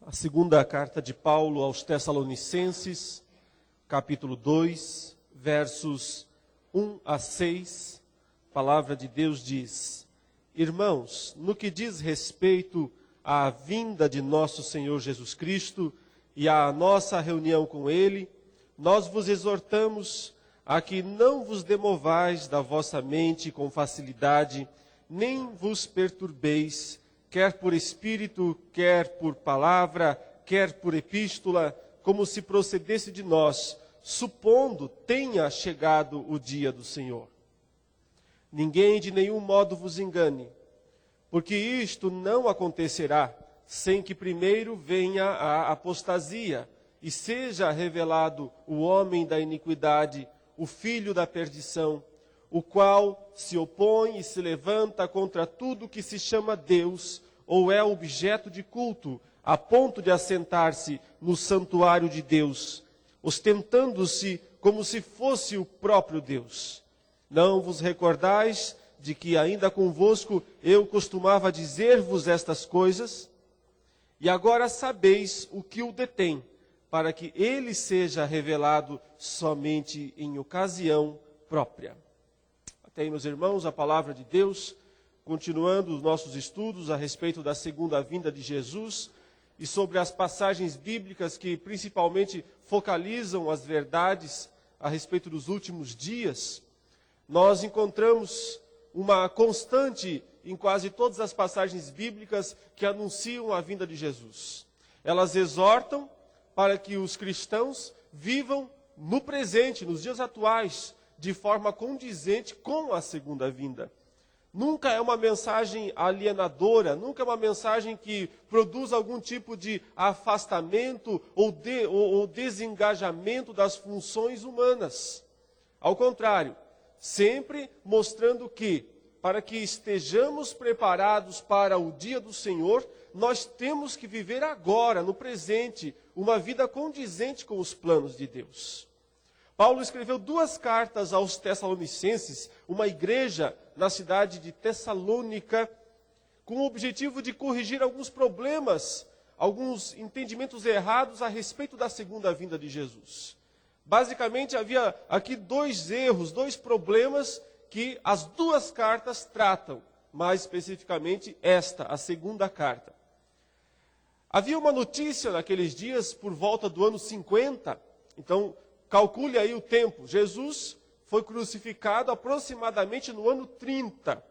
A segunda carta de Paulo aos Tessalonicenses, capítulo 2, versos 1 a 6, a palavra de Deus diz: Irmãos, no que diz respeito à vinda de nosso Senhor Jesus Cristo e à nossa reunião com Ele, nós vos exortamos a que não vos demovais da vossa mente com facilidade, nem vos perturbeis, quer por espírito, quer por palavra, quer por epístola, como se procedesse de nós, supondo tenha chegado o dia do Senhor. Ninguém de nenhum modo vos engane, porque isto não acontecerá, sem que primeiro venha a apostasia, e seja revelado o homem da iniquidade, o filho da perdição, o qual se opõe e se levanta contra tudo que se chama Deus, ou é objeto de culto, a ponto de assentar-se no santuário de Deus, ostentando-se como se fosse o próprio Deus. Não vos recordais de que ainda convosco eu costumava dizer-vos estas coisas? E agora sabeis o que o detém, para que ele seja revelado somente em ocasião própria. Até aí, meus irmãos, a palavra de Deus, continuando os nossos estudos a respeito da segunda vinda de Jesus e sobre as passagens bíblicas que principalmente focalizam as verdades a respeito dos últimos dias, nós encontramos uma constante em quase todas as passagens bíblicas que anunciam a vinda de Jesus. Elas exortam para que os cristãos vivam no presente, nos dias atuais, de forma condizente com a segunda vinda. Nunca é uma mensagem alienadora, nunca é uma mensagem que produz algum tipo de afastamento ou desengajamento das funções humanas. Ao contrário, sempre mostrando que, para que estejamos preparados para o dia do Senhor, nós temos que viver agora, no presente, uma vida condizente com os planos de Deus. Paulo escreveu 2 cartas aos Tessalonicenses, uma igreja na cidade de Tessalônica, com o objetivo de corrigir alguns problemas, alguns entendimentos errados a respeito da segunda vinda de Jesus. Basicamente, havia aqui 2 erros, 2 problemas que as 2 cartas tratam, mais especificamente esta, a segunda carta. Havia uma notícia naqueles dias, por volta do ano 50, então calcule aí o tempo. Jesus foi crucificado aproximadamente no ano 30.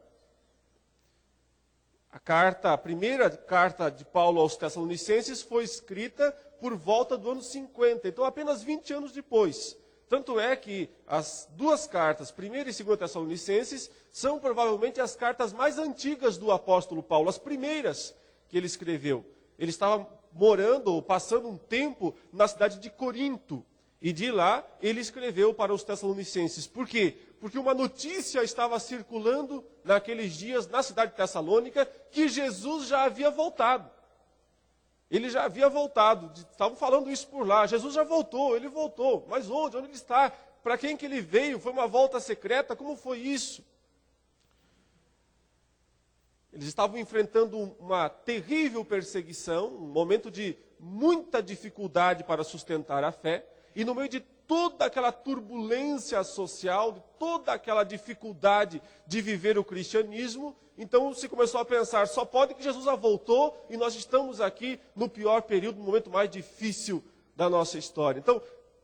A primeira carta de Paulo aos Tessalonicenses foi escrita por volta do ano 50, então apenas 20 anos depois. Tanto é que as 2 cartas, 1ª e 2ª Tessalonicenses, são provavelmente as cartas mais antigas do apóstolo Paulo, as primeiras que ele escreveu. Ele estava morando ou passando um tempo na cidade de Corinto. E de lá ele escreveu para os Tessalonicenses. Por quê? Porque uma notícia estava circulando naqueles dias na cidade de Tessalônica que Jesus já havia voltado. Ele já havia voltado. Estavam falando isso por lá. Jesus já voltou, ele voltou. Mas onde? Onde ele está? Para quem que ele veio? Foi uma volta secreta? Como foi isso? Eles estavam enfrentando uma terrível perseguição, um momento de muita dificuldade para sustentar a fé. E no meio de toda aquela turbulência social, de toda aquela dificuldade de viver o cristianismo, então se começou a pensar, só pode que Jesus já voltou e nós estamos aqui no pior período, no momento mais difícil da nossa história. Então,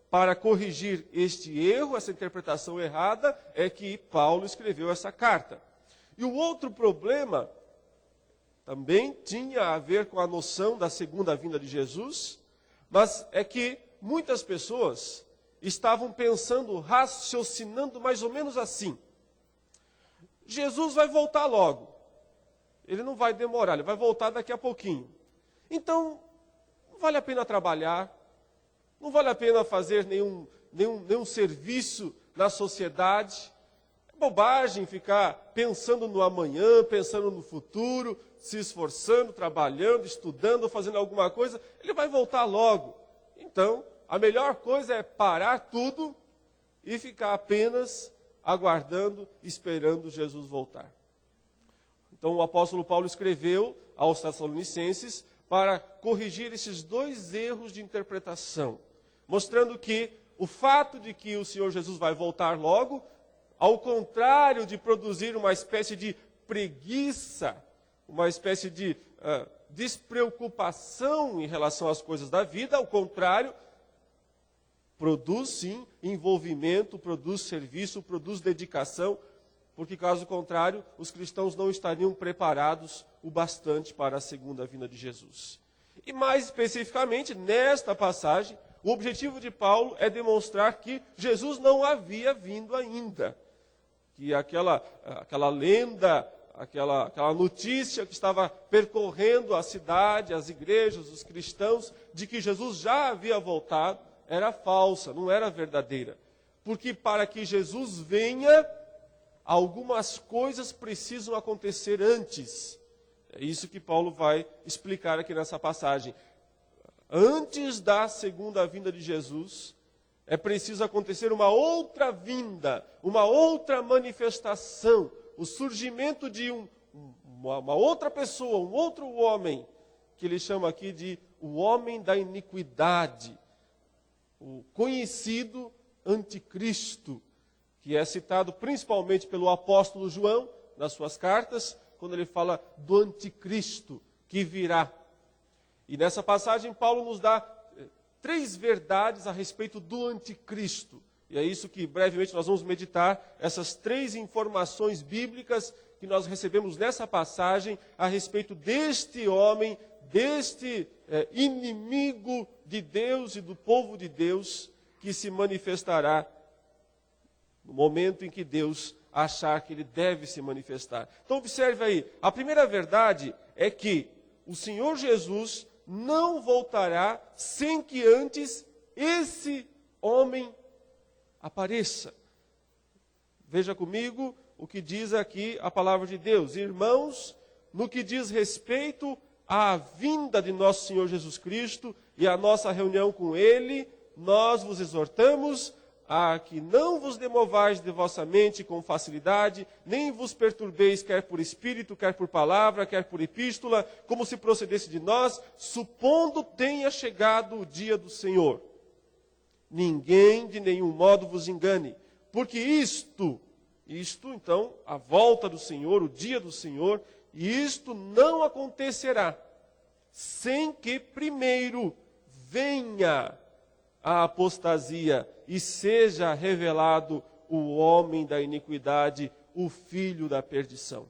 para corrigir este erro, essa interpretação errada, é que Paulo escreveu essa carta. E o outro problema também tinha a ver com a noção da segunda vinda de Jesus, mas é que muitas pessoas estavam pensando, raciocinando mais ou menos assim: Jesus vai voltar logo. Ele não vai demorar, ele vai voltar daqui a pouquinho. Então, não vale a pena trabalhar, não vale a pena fazer nenhum serviço na sociedade. É bobagem ficar pensando no amanhã, pensando no futuro, se esforçando, trabalhando, estudando, fazendo alguma coisa. Ele vai voltar logo. Então, a melhor coisa é parar tudo e ficar apenas aguardando, esperando Jesus voltar. Então o apóstolo Paulo escreveu aos Tessalonicenses para corrigir esses dois erros de interpretação, mostrando que o fato de que o Senhor Jesus vai voltar logo, ao contrário de produzir uma espécie de preguiça, uma espécie de despreocupação em relação às coisas da vida, ao contrário, produz sim envolvimento, produz serviço, produz dedicação, porque caso contrário, os cristãos não estariam preparados o bastante para a segunda vinda de Jesus. E mais especificamente, nesta passagem, o objetivo de Paulo é demonstrar que Jesus não havia vindo ainda. Que aquela lenda, aquela notícia que estava percorrendo a cidade, as igrejas, os cristãos, de que Jesus já havia voltado, era falsa, não era verdadeira. Porque para que Jesus venha, algumas coisas precisam acontecer antes. É isso que Paulo vai explicar aqui nessa passagem. Antes da segunda vinda de Jesus, é preciso acontecer uma outra vinda, uma outra manifestação, o surgimento de uma outra pessoa, um outro homem, que ele chama aqui de o homem da iniquidade, o conhecido Anticristo, que é citado principalmente pelo apóstolo João, nas suas cartas, quando ele fala do Anticristo, que virá. E nessa passagem, Paulo nos dá 3 verdades a respeito do Anticristo. E é isso que brevemente nós vamos meditar, essas 3 informações bíblicas que nós recebemos nessa passagem a respeito deste homem, deste inimigo de Deus e do povo de Deus, que se manifestará no momento em que Deus achar que ele deve se manifestar. Então observe aí, a primeira verdade é que o Senhor Jesus não voltará sem que antes esse homem apareça. Veja comigo o que diz aqui a palavra de Deus. Irmãos, no que diz respeito à vinda de nosso Senhor Jesus Cristo e à nossa reunião com Ele, nós vos exortamos a que não vos demovais de vossa mente com facilidade, nem vos perturbeis quer por espírito, quer por palavra, quer por epístola, como se procedesse de nós, supondo tenha chegado o dia do Senhor. Ninguém de nenhum modo vos engane, porque isto, então, a volta do Senhor, o dia do Senhor, isto não acontecerá, sem que primeiro venha a apostasia e seja revelado o homem da iniquidade, o filho da perdição.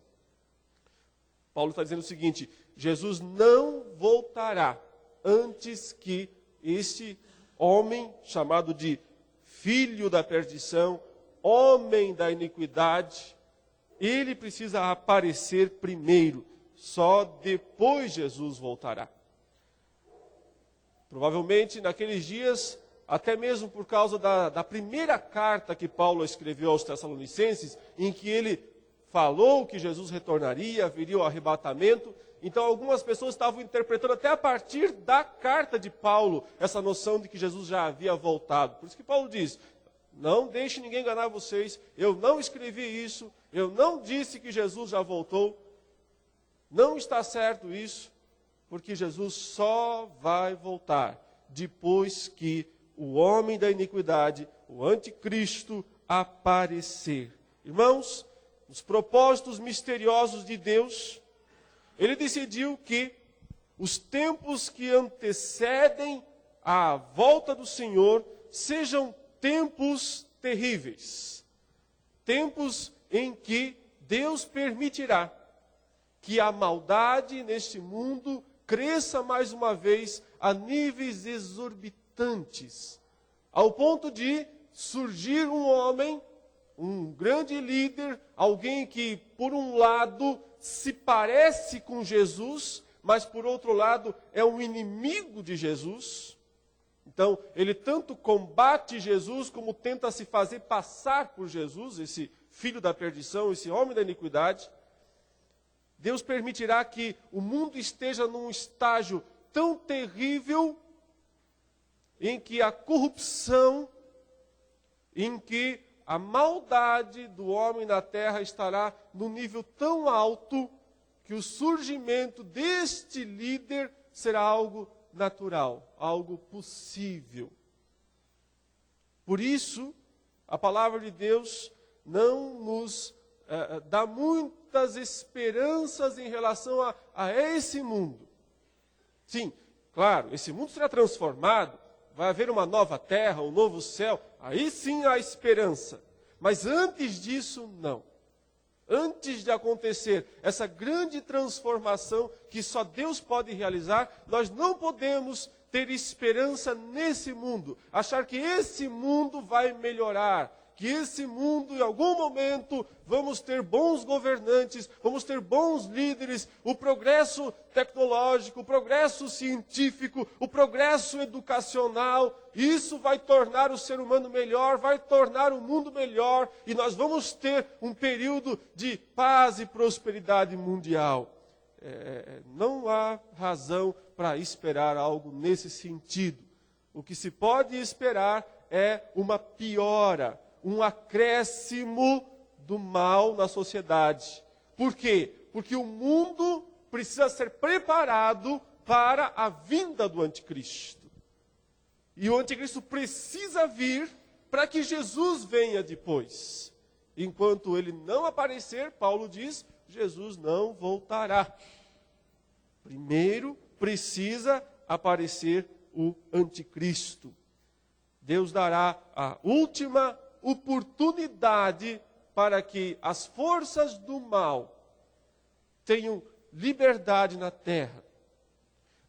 Paulo está dizendo o seguinte: Jesus não voltará antes que este homem, chamado de filho da perdição, homem da iniquidade, ele precisa aparecer primeiro, só depois Jesus voltará. Provavelmente naqueles dias, até mesmo por causa da primeira carta que Paulo escreveu aos Tessalonicenses, em que ele falou que Jesus retornaria, haveria o arrebatamento. Então algumas pessoas estavam interpretando até a partir da carta de Paulo, essa noção de que Jesus já havia voltado. Por isso que Paulo diz, não deixe ninguém enganar vocês, eu não escrevi isso, eu não disse que Jesus já voltou. Não está certo isso, porque Jesus só vai voltar depois que o homem da iniquidade, o anticristo, aparecer. Irmãos, os propósitos misteriosos de Deus, ele decidiu que os tempos que antecedem a volta do Senhor sejam tempos terríveis. Tempos em que Deus permitirá que a maldade neste mundo cresça mais uma vez a níveis exorbitantes, ao ponto de surgir um homem, um grande líder, alguém que, por um lado, se parece com Jesus, mas, por outro lado, é um inimigo de Jesus. Então, ele tanto combate Jesus, como tenta se fazer passar por Jesus, esse filho da perdição, esse homem da iniquidade. Deus permitirá que o mundo esteja num estágio tão terrível, em que a corrupção, em que a maldade do homem na terra estará num nível tão alto, que o surgimento deste líder será algo natural, algo possível. Por isso, a palavra de Deus não nos dá muitas esperanças em relação a esse mundo. Sim, claro, esse mundo será transformado, vai haver uma nova terra, um novo céu, aí sim há esperança. Mas antes disso, não. Antes de acontecer essa grande transformação que só Deus pode realizar, nós não podemos ter esperança nesse mundo, achar que esse mundo vai melhorar, que esse mundo, em algum momento, vamos ter bons governantes, vamos ter bons líderes, o progresso tecnológico, o progresso científico, o progresso educacional, isso vai tornar o ser humano melhor, vai tornar o mundo melhor, e nós vamos ter um período de paz e prosperidade mundial. Não há razão para esperar algo nesse sentido. O que se pode esperar é uma piora, um acréscimo do mal na sociedade. Por quê? Porque o mundo precisa ser preparado para a vinda do Anticristo. E o Anticristo precisa vir para que Jesus venha depois. Enquanto ele não aparecer, Paulo diz, Jesus não voltará. Primeiro precisa aparecer o Anticristo. Deus dará a última oportunidade para que as forças do mal tenham liberdade na terra.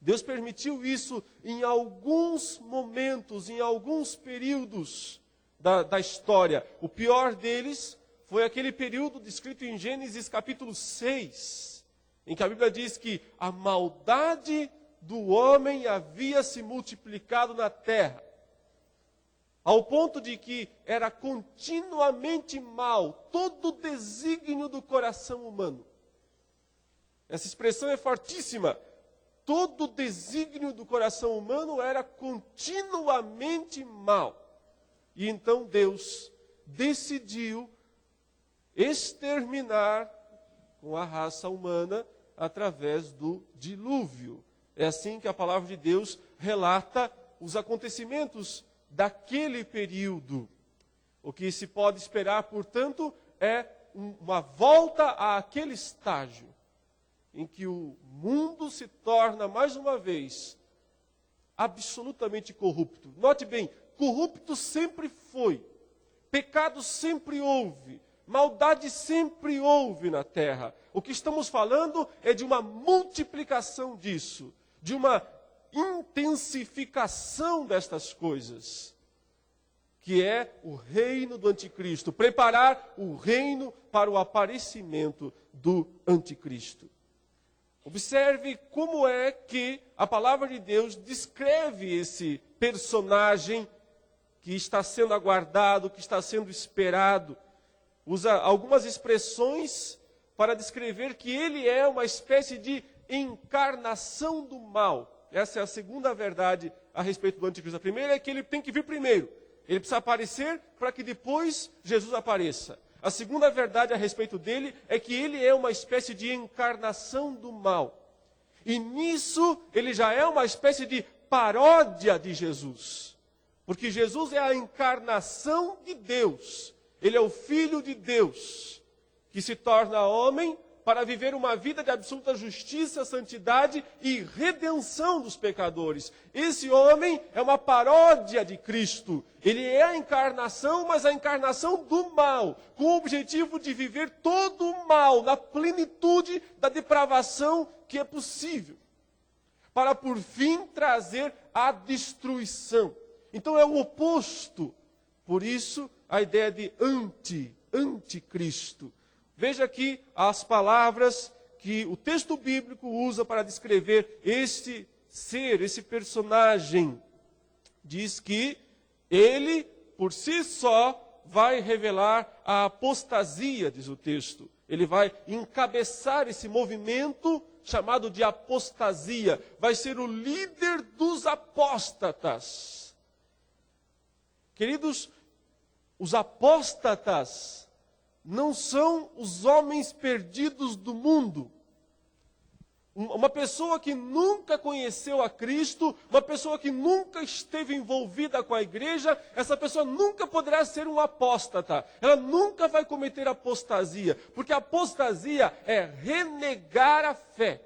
Deus permitiu isso em alguns momentos, em alguns períodos da história. O pior deles foi aquele período descrito em Gênesis capítulo 6, em que a Bíblia diz que a maldade do homem havia se multiplicado na terra, ao ponto de que era continuamente mal todo o desígnio do coração humano. Essa expressão é fortíssima. Todo o desígnio do coração humano era continuamente mal. E então Deus decidiu exterminar com a raça humana através do dilúvio. É assim que a palavra de Deus relata os acontecimentos daquele período. O que se pode esperar, portanto, é uma volta àquele estágio em que o mundo se torna, mais uma vez, absolutamente corrupto. Note bem, corrupto sempre foi, pecado sempre houve, maldade sempre houve na terra. O que estamos falando é de uma multiplicação disso, de uma intensificação destas coisas, que é o reino do Anticristo, preparar o reino para o aparecimento do Anticristo. Observe como é que a palavra de Deus descreve esse personagem que está sendo aguardado, que está sendo esperado. Usa algumas expressões para descrever que ele é uma espécie de encarnação do mal. Essa é a segunda verdade a respeito do Anticristo. A primeira é que ele tem que vir primeiro. Ele precisa aparecer para que depois Jesus apareça. A segunda verdade a respeito dele é que ele é uma espécie de encarnação do mal. E nisso ele já é uma espécie de paródia de Jesus. Porque Jesus é a encarnação de Deus. Ele é o Filho de Deus, que se torna homem para viver uma vida de absoluta justiça, santidade e redenção dos pecadores. Esse homem é uma paródia de Cristo. Ele é a encarnação, mas a encarnação do mal, com o objetivo de viver todo o mal na plenitude da depravação que é possível, para por fim trazer a destruição. Então é o oposto. Por isso, a ideia de anticristo. Veja aqui as palavras que o texto bíblico usa para descrever este ser, esse personagem. Diz que ele, por si só, vai revelar a apostasia, diz o texto. Ele vai encabeçar esse movimento chamado de apostasia. Vai ser o líder dos apóstatas. Queridos, os apóstatas não são os homens perdidos do mundo. Uma pessoa que nunca conheceu a Cristo, uma pessoa que nunca esteve envolvida com a igreja, essa pessoa nunca poderá ser um apóstata. Ela nunca vai cometer apostasia, porque apostasia é renegar a fé.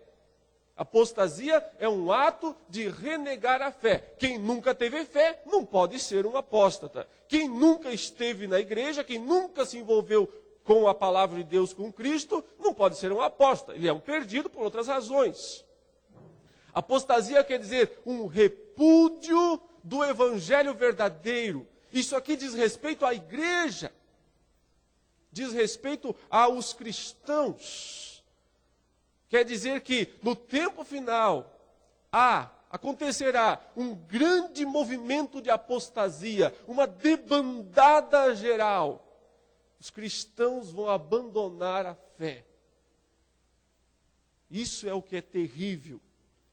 Apostasia é um ato de renegar a fé. Quem nunca teve fé não pode ser um apóstata. Quem nunca esteve na igreja, quem nunca se envolveu com a palavra de Deus, com Cristo, não pode ser um apóstata. Ele é um perdido por outras razões. Apostasia quer dizer um repúdio do evangelho verdadeiro. Isso aqui diz respeito à igreja. Diz respeito aos cristãos. Quer dizer que no tempo final acontecerá um grande movimento de apostasia, uma debandada geral. Os cristãos vão abandonar a fé. Isso é o que é terrível.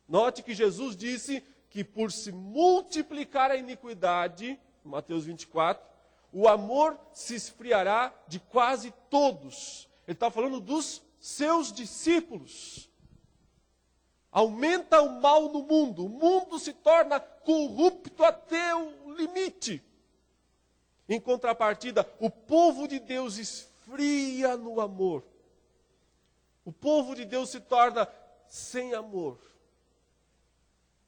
Note que Jesus disse que por se multiplicar a iniquidade, Mateus 24, o amor se esfriará de quase todos. Ele está falando dos seus discípulos. Aumenta o mal no mundo. O mundo se torna corrupto até o limite. Em contrapartida, o povo de Deus esfria no amor. O povo de Deus se torna sem amor.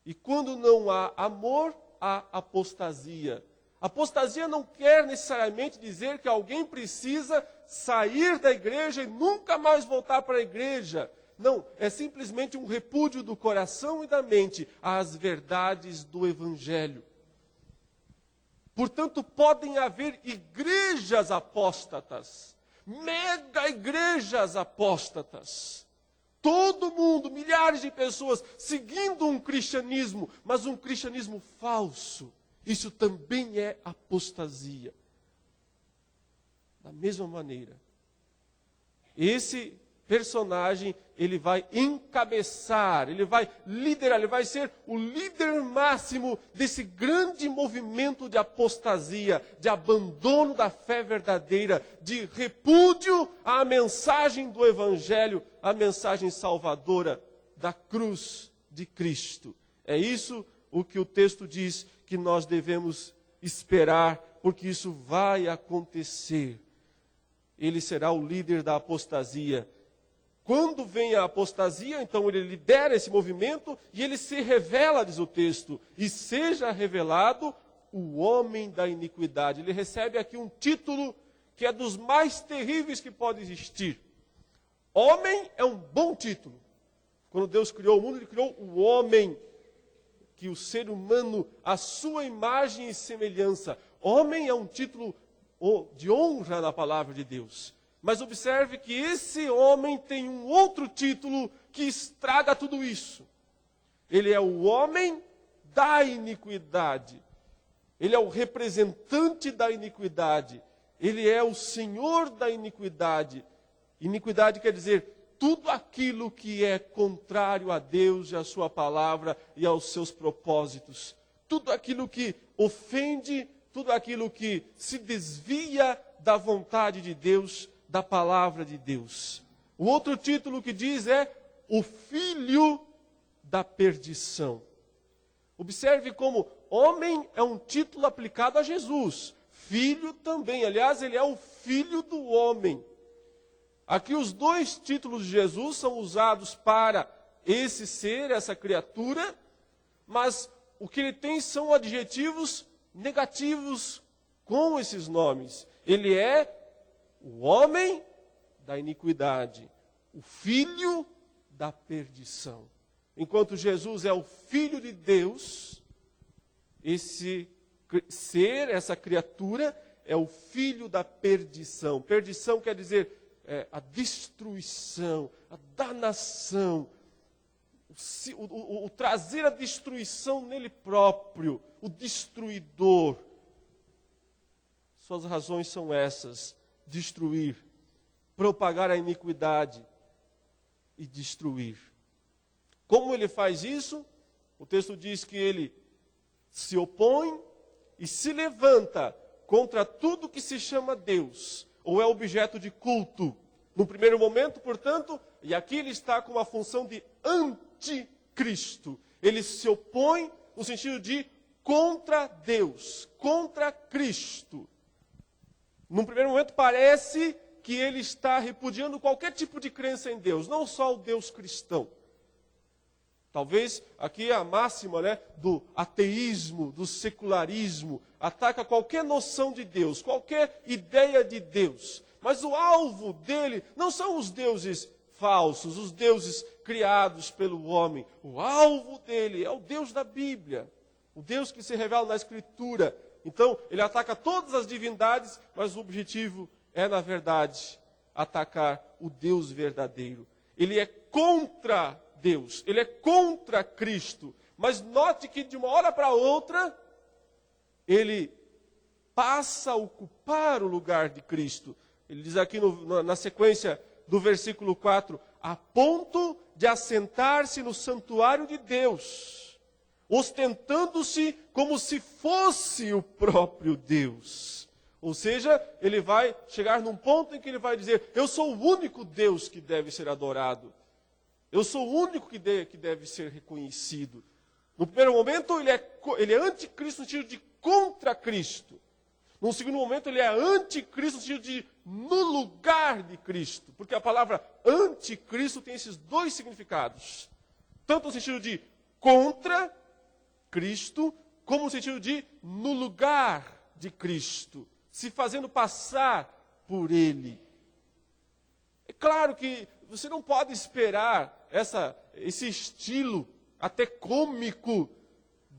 E quando não há amor, há apostasia. Apostasia não quer necessariamente dizer que alguém precisa sair da igreja e nunca mais voltar para a igreja. Não, é simplesmente um repúdio do coração e da mente às verdades do Evangelho. Portanto, podem haver igrejas apóstatas, mega igrejas apóstatas. Todo mundo, milhares de pessoas seguindo um cristianismo, mas um cristianismo falso. Isso também é apostasia. Da mesma maneira, esse personagem, ele vai encabeçar, ele vai liderar, ele vai ser o líder máximo desse grande movimento de apostasia, de abandono da fé verdadeira, de repúdio à mensagem do Evangelho, à mensagem salvadora da cruz de Cristo. É isso o que o texto diz que nós devemos esperar, porque isso vai acontecer. Ele será o líder da apostasia. Quando vem a apostasia, então ele lidera esse movimento e ele se revela, diz o texto, e seja revelado o homem da iniquidade. Ele recebe aqui um título que é dos mais terríveis que pode existir. Homem é um bom título. Quando Deus criou o mundo, ele criou o homem, que o ser humano, a sua imagem e semelhança. Homem é um título de honra na palavra de Deus. Mas observe que esse homem tem um outro título que estraga tudo isso. Ele é o homem da iniquidade. Ele é o representante da iniquidade. Ele é o senhor da iniquidade. Iniquidade quer dizer tudo aquilo que é contrário a Deus e à sua palavra e aos seus propósitos. Tudo aquilo que ofende, tudo aquilo que se desvia da vontade de Deus, da palavra de Deus. O outro título que diz é o filho da perdição. Observe como homem é um título aplicado a Jesus. Filho também. Aliás, ele é o filho do homem. Aqui os dois títulos de Jesus são usados para esse ser, essa criatura, mas o que ele tem são adjetivos negativos com esses nomes. Ele é o homem da iniquidade, o filho da perdição. Enquanto Jesus é o Filho de Deus, esse ser, essa criatura, é o filho da perdição. Perdição quer dizer a destruição, a danação, o trazer a destruição nele próprio, o destruidor. Suas razões são essas: destruir, propagar a iniquidade e destruir. Como ele faz isso? O texto diz que ele se opõe e se levanta contra tudo que se chama Deus, ou é objeto de culto. No primeiro momento, portanto, e aqui ele está com uma função de anticristo. Ele se opõe no sentido de contra Deus, contra Cristo. Num primeiro momento parece que ele está repudiando qualquer tipo de crença em Deus, não só o Deus cristão. Talvez aqui a máxima, do ateísmo, do secularismo, ataca qualquer noção de Deus, qualquer ideia de Deus. Mas o alvo dele não são os deuses falsos, os deuses criados pelo homem. O alvo dele é o Deus da Bíblia, o Deus que se revela na Escritura. Então, ele ataca todas as divindades, mas o objetivo é, na verdade, atacar o Deus verdadeiro. Ele é contra Deus, ele é contra Cristo. Mas note que de uma hora para outra, ele passa a ocupar o lugar de Cristo. Ele diz aqui na sequência do versículo 4, a ponto de assentar-se no santuário de Deus, ostentando-se como se fosse o próprio Deus. Ou seja, ele vai chegar num ponto em que ele vai dizer, eu sou o único Deus que deve ser adorado. Eu sou o único que deve ser reconhecido. No primeiro momento, ele é anticristo no sentido de contra Cristo. No segundo momento, ele é anticristo no sentido de no lugar de Cristo. Porque a palavra anticristo tem esses dois significados. Tanto no sentido de contra Cristo, como no sentido de no lugar de Cristo. Se fazendo passar por Ele. É claro que você não pode esperar esse estilo até cômico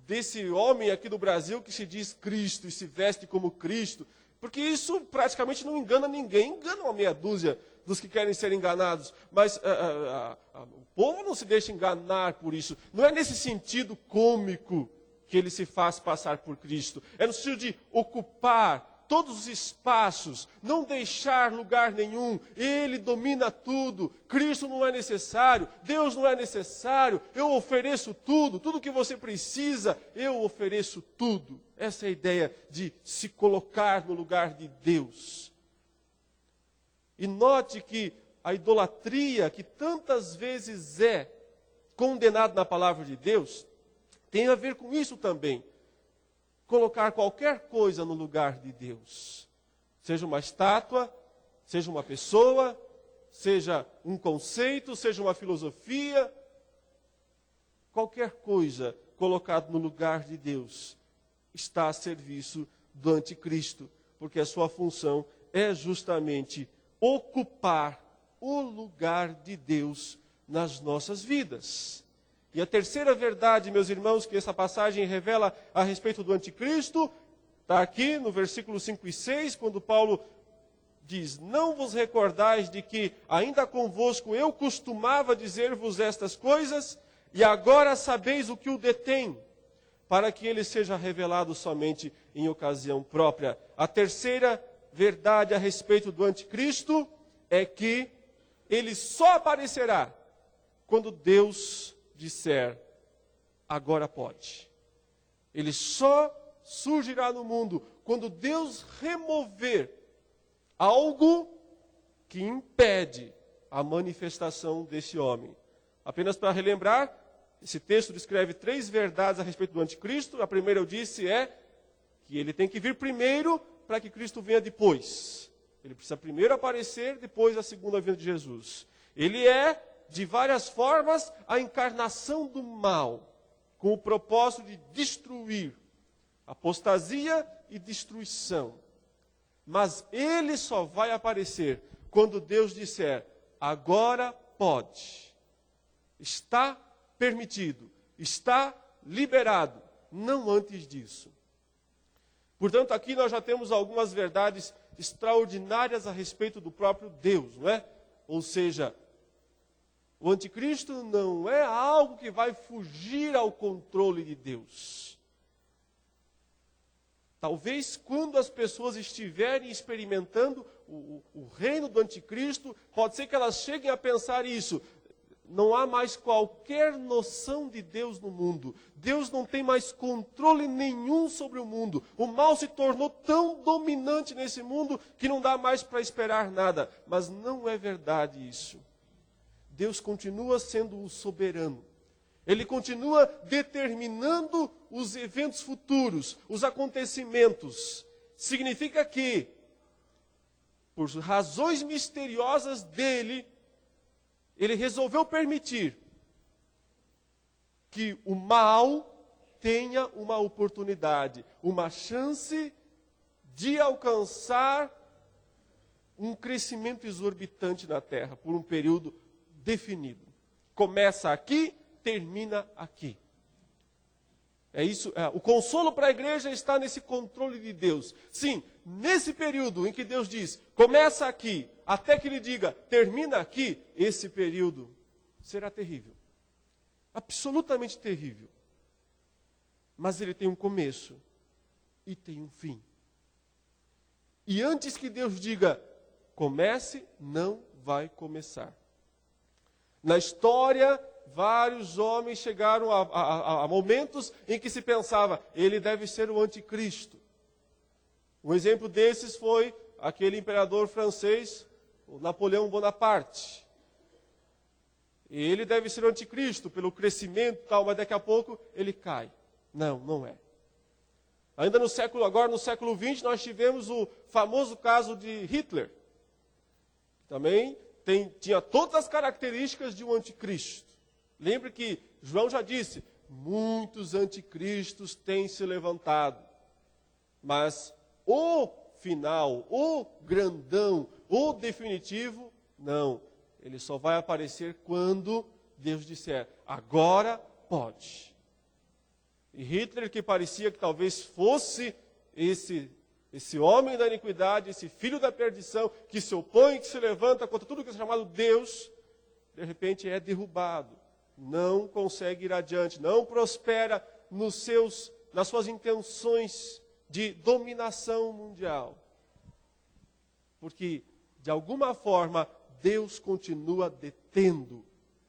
desse homem aqui do Brasil que se diz Cristo e se veste como Cristo, porque isso praticamente não engana ninguém, engana uma meia dúzia dos que querem ser enganados, mas o povo não se deixa enganar por isso. Não é nesse sentido cômico que ele se faz passar por Cristo, é no sentido de ocupar todos os espaços, não deixar lugar nenhum, Ele domina tudo, Cristo não é necessário, Deus não é necessário, eu ofereço tudo, tudo que você precisa, eu ofereço tudo. Essa é a ideia de se colocar no lugar de Deus. E note que a idolatria, que tantas vezes é condenada na palavra de Deus, tem a ver com isso também. Colocar qualquer coisa no lugar de Deus. Seja uma estátua, seja uma pessoa, seja um conceito, seja uma filosofia. Qualquer coisa colocada no lugar de Deus está a serviço do anticristo. Porque a sua função é justamente ocupar o lugar de Deus nas nossas vidas. E a terceira verdade, meus irmãos, que essa passagem revela a respeito do anticristo, está aqui no versículo 5 e 6, quando Paulo diz, não vos recordais de que ainda convosco eu costumava dizer-vos estas coisas, e agora sabeis o que o detém, para que ele seja revelado somente em ocasião própria. A terceira verdade a respeito do anticristo é que ele só aparecerá quando Deus disser, agora pode. Ele só surgirá no mundo quando Deus remover algo que impede a manifestação desse homem. Apenas para relembrar, esse texto descreve 3 verdades a respeito do anticristo. A primeira, eu disse, é que ele tem que vir primeiro para que Cristo venha depois. Ele precisa primeiro aparecer, depois a segunda vinda de Jesus. Ele é, de várias formas, a encarnação do mal, com o propósito de destruir, apostasia e destruição. Mas ele só vai aparecer quando Deus disser, agora pode. Está permitido, está liberado, não antes disso. Portanto, aqui nós já temos algumas verdades extraordinárias a respeito do próprio Deus, não é? Ou seja, o anticristo não é algo que vai fugir ao controle de Deus. Talvez quando as pessoas estiverem experimentando o reino do anticristo, pode ser que elas cheguem a pensar isso. Não há mais qualquer noção de Deus no mundo. Deus não tem mais controle nenhum sobre o mundo. O mal se tornou tão dominante nesse mundo que não dá mais para esperar nada. Mas não é verdade isso. Deus continua sendo o soberano. Ele continua determinando os eventos futuros, os acontecimentos. Significa que, por razões misteriosas dele, ele resolveu permitir que o mal tenha uma oportunidade, uma chance de alcançar um crescimento exorbitante na terra, por um período definido. Começa aqui, termina aqui. É isso. O consolo para a igreja está nesse controle de Deus. Sim, nesse período em que Deus diz, começa aqui, até que ele diga, termina aqui, esse período será terrível. Absolutamente terrível. Mas ele tem um começo e tem um fim. E antes que Deus diga, comece, não vai começar. Na história, vários homens chegaram a momentos em que se pensava, ele deve ser o anticristo. Um exemplo desses foi aquele imperador francês, o Napoleão Bonaparte. Ele deve ser o anticristo pelo crescimento e tal, mas daqui a pouco ele cai. Não, não é. Ainda no século XX, nós tivemos o famoso caso de Hitler. Também tinha todas as características de um anticristo. Lembre que João já disse, muitos anticristos têm se levantado. Mas o final, o grandão, o definitivo, não. Ele só vai aparecer quando Deus disser, agora pode. E Hitler, que parecia que talvez fosse esse homem da iniquidade, esse filho da perdição, que se opõe, que se levanta contra tudo que é chamado Deus, de repente é derrubado. Não consegue ir adiante, não prospera nas suas intenções de dominação mundial. Porque, de alguma forma, Deus continua detendo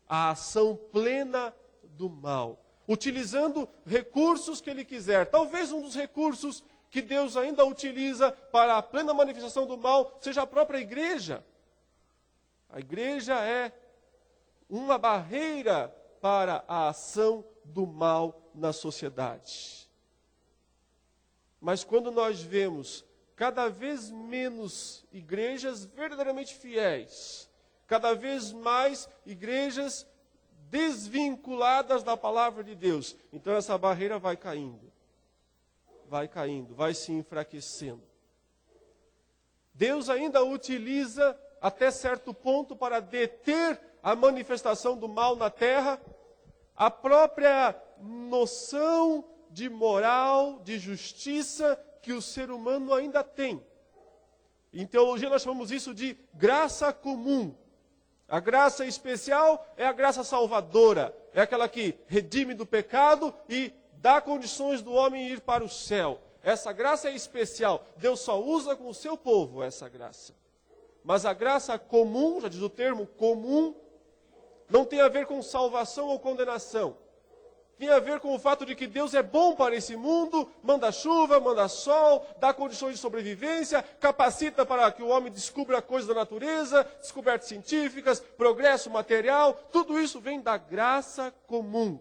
a ação plena do mal, utilizando recursos que Ele quiser. Talvez um dos recursos que Deus ainda utiliza para a plena manifestação do mal seja a própria igreja. A igreja é uma barreira para a ação do mal na sociedade. Mas quando nós vemos cada vez menos igrejas verdadeiramente fiéis, cada vez mais igrejas desvinculadas da palavra de Deus, então essa barreira vai caindo, vai se enfraquecendo. Deus ainda utiliza até certo ponto para deter a manifestação do mal na terra, a própria noção de moral, de justiça que o ser humano ainda tem. Em teologia nós chamamos isso de graça comum. A graça especial é a graça salvadora, é aquela que redime do pecado e dá condições do homem ir para o céu. Essa graça é especial, Deus só usa com o seu povo essa graça. Mas a graça comum, já diz o termo comum, não tem a ver com salvação ou condenação. Tem a ver com o fato de que Deus é bom para esse mundo, manda chuva, manda sol, dá condições de sobrevivência, capacita para que o homem descubra coisas da natureza, descobertas científicas, progresso material, tudo isso vem da graça comum.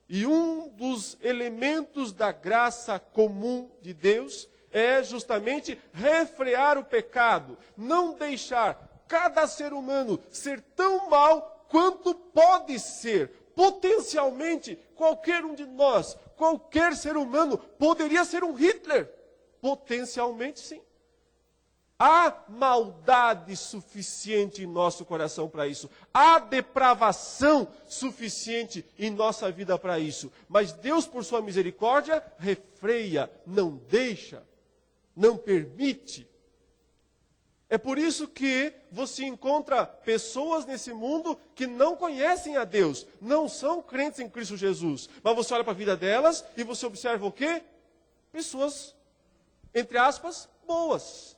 E um dos elementos da graça comum de Deus é justamente refrear o pecado, não deixar cada ser humano ser tão mau quanto pode ser. Potencialmente, qualquer um de nós, qualquer ser humano, poderia ser um Hitler. Potencialmente, sim. Há maldade suficiente em nosso coração para isso. Há depravação suficiente em nossa vida para isso. Mas Deus, por sua misericórdia, refreia, não deixa, não permite. É por isso que você encontra pessoas nesse mundo que não conhecem a Deus, não são crentes em Cristo Jesus. Mas você olha para a vida delas e você observa o quê? Pessoas, entre aspas, boas.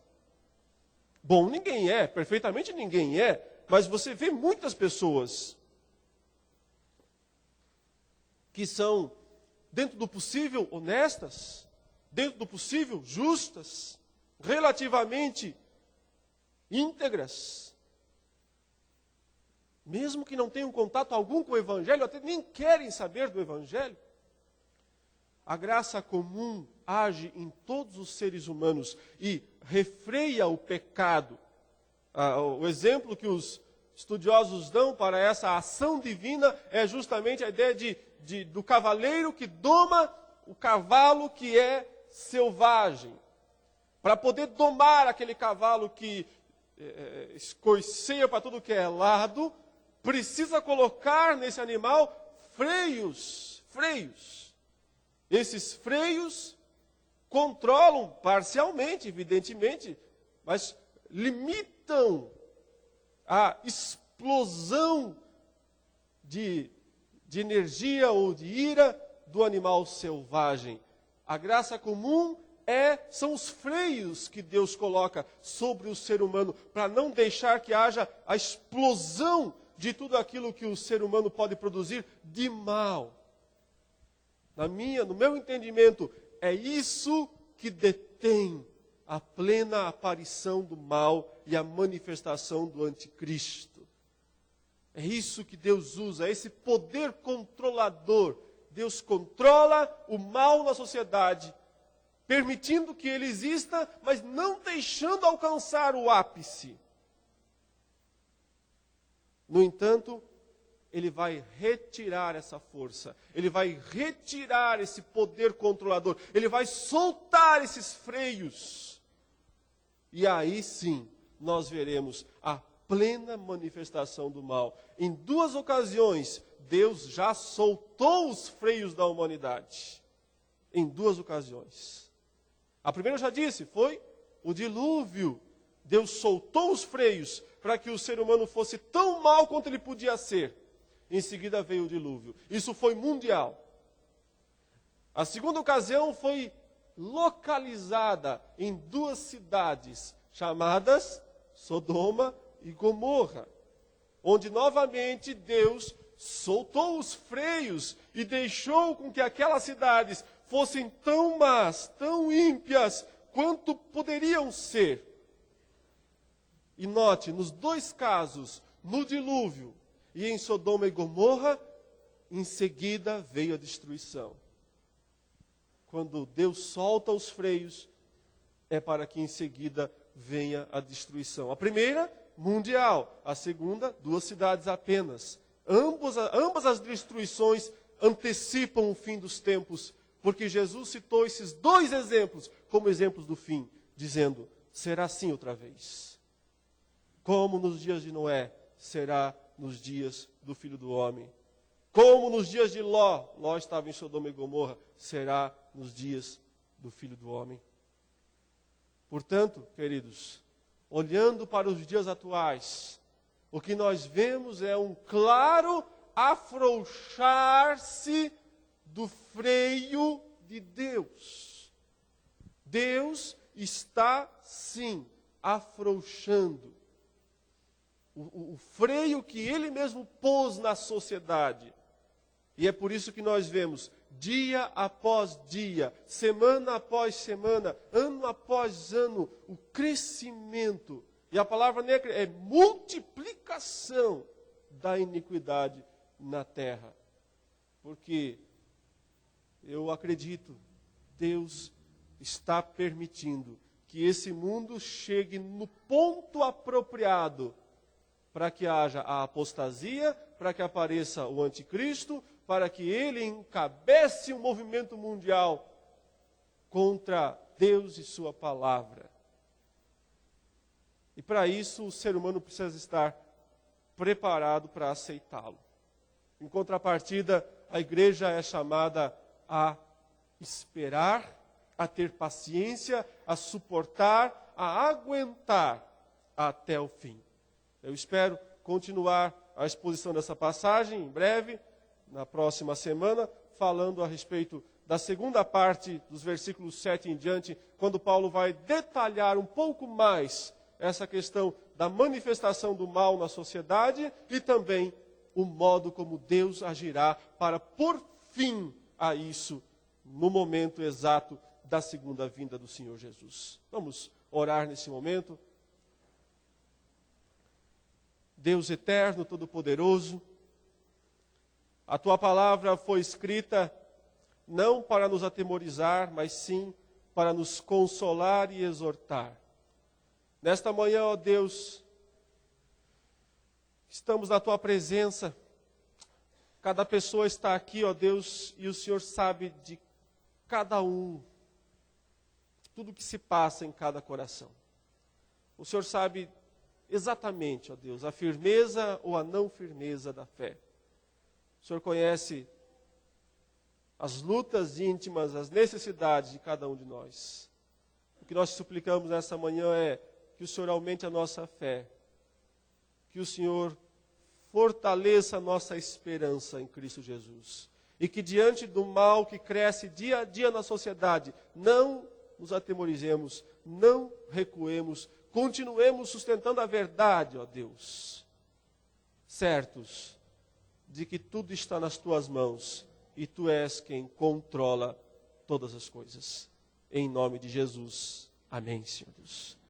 Bom ninguém é, perfeitamente ninguém é, mas você vê muitas pessoas que são, dentro do possível, honestas, dentro do possível, justas, relativamente íntegras. mesmo que não tenham contato algum com o Evangelho, até nem querem saber do Evangelho. A graça comum age em todos os seres humanos e refreia o pecado. O exemplo que os estudiosos dão para essa ação divina é justamente a ideia do cavaleiro que doma o cavalo que é selvagem. Para poder domar aquele cavalo que escoiceia para tudo que é lado, precisa colocar nesse animal freios. Esses freios controlam parcialmente, evidentemente, mas limitam a explosão de energia ou de ira do animal selvagem. A graça comum são os freios que Deus coloca sobre o ser humano para não deixar que haja a explosão de tudo aquilo que o ser humano pode produzir de mal. No meu entendimento, é isso que detém a plena aparição do mal e a manifestação do anticristo. É isso que Deus usa, esse poder controlador. Deus controla o mal na sociedade, permitindo que ele exista, mas não deixando alcançar o ápice. No entanto, ele vai retirar essa força, ele vai retirar esse poder controlador, ele vai soltar esses freios. E aí sim, nós veremos a plena manifestação do mal. Em 2 ocasiões, Deus já soltou os freios da humanidade. Em 2 ocasiões. A primeira eu já disse, foi o dilúvio. Deus soltou os freios para que o ser humano fosse tão mau quanto ele podia ser. Em seguida veio o dilúvio. Isso foi mundial. A segunda ocasião foi localizada em 2 cidades chamadas Sodoma e Gomorra, onde novamente Deus soltou os freios e deixou com que aquelas cidades fossem tão más, tão ímpias, quanto poderiam ser. E note, nos 2 casos, no dilúvio e em Sodoma e Gomorra, em seguida veio a destruição. Quando Deus solta os freios, é para que em seguida venha a destruição. A primeira, mundial. A segunda, 2 cidades apenas. Ambas as destruições antecipam o fim dos tempos, porque Jesus citou esses 2 exemplos como exemplos do fim, dizendo, será assim outra vez. Como nos dias de Noé, será nos dias do Filho do Homem. Como nos dias de Ló estava em Sodoma e Gomorra, será nos dias do Filho do Homem. Portanto, queridos, olhando para os dias atuais, o que nós vemos é um claro afrouxar-se do freio de Deus. Deus está, sim, afrouxando o freio que Ele mesmo pôs na sociedade. E é por isso que nós vemos, dia após dia, semana após semana, ano após ano, o crescimento. E a palavra negra é multiplicação da iniquidade na terra. Porque eu acredito, Deus está permitindo que esse mundo chegue no ponto apropriado para que haja a apostasia, para que apareça o anticristo, para que ele encabece um movimento mundial contra Deus e sua palavra. E para isso o ser humano precisa estar preparado para aceitá-lo. Em contrapartida, a igreja é chamada a esperar, a ter paciência, a suportar, a aguentar até o fim. Eu espero continuar a exposição dessa passagem em breve, na próxima semana, falando a respeito da segunda parte dos versículos 7 em diante, quando Paulo vai detalhar um pouco mais essa questão da manifestação do mal na sociedade e também o modo como Deus agirá para pôr fim a isso no momento exato da segunda vinda do Senhor Jesus. Vamos orar nesse momento. Deus eterno, todo-poderoso, a tua palavra foi escrita não para nos atemorizar, mas sim para nos consolar e exortar. Nesta manhã, ó Deus, estamos na tua presença. Cada pessoa está aqui, ó Deus, e o Senhor sabe de cada um, tudo que se passa em cada coração. O Senhor sabe exatamente, ó Deus, a firmeza ou a não firmeza da fé. O Senhor conhece as lutas íntimas, as necessidades de cada um de nós. O que nós te suplicamos nessa manhã é que o Senhor aumente a nossa fé, que o Senhor fortaleça a nossa esperança em Cristo Jesus. E que diante do mal que cresce dia a dia na sociedade, não nos atemorizemos, não recuemos, continuemos sustentando a verdade, ó Deus, certos de que tudo está nas tuas mãos e tu és quem controla todas as coisas. Em nome de Jesus. Amém, Senhor Deus.